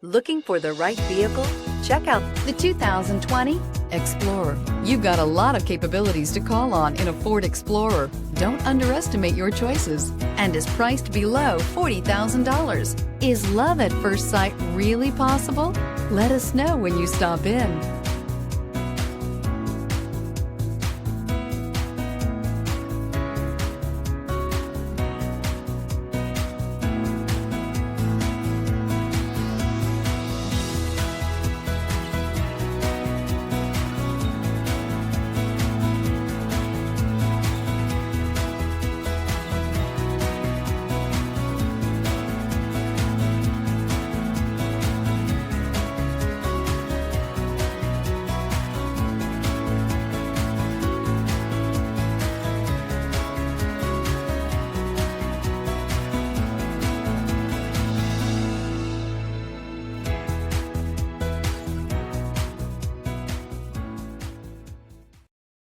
Looking for the right vehicle? Check out the 2020 Explorer. You've got a lot of capabilities to call on in a Ford Explorer. Don't underestimate your choices, and is priced below $40,000. Is love at first sight really possible? Let us know when you stop in.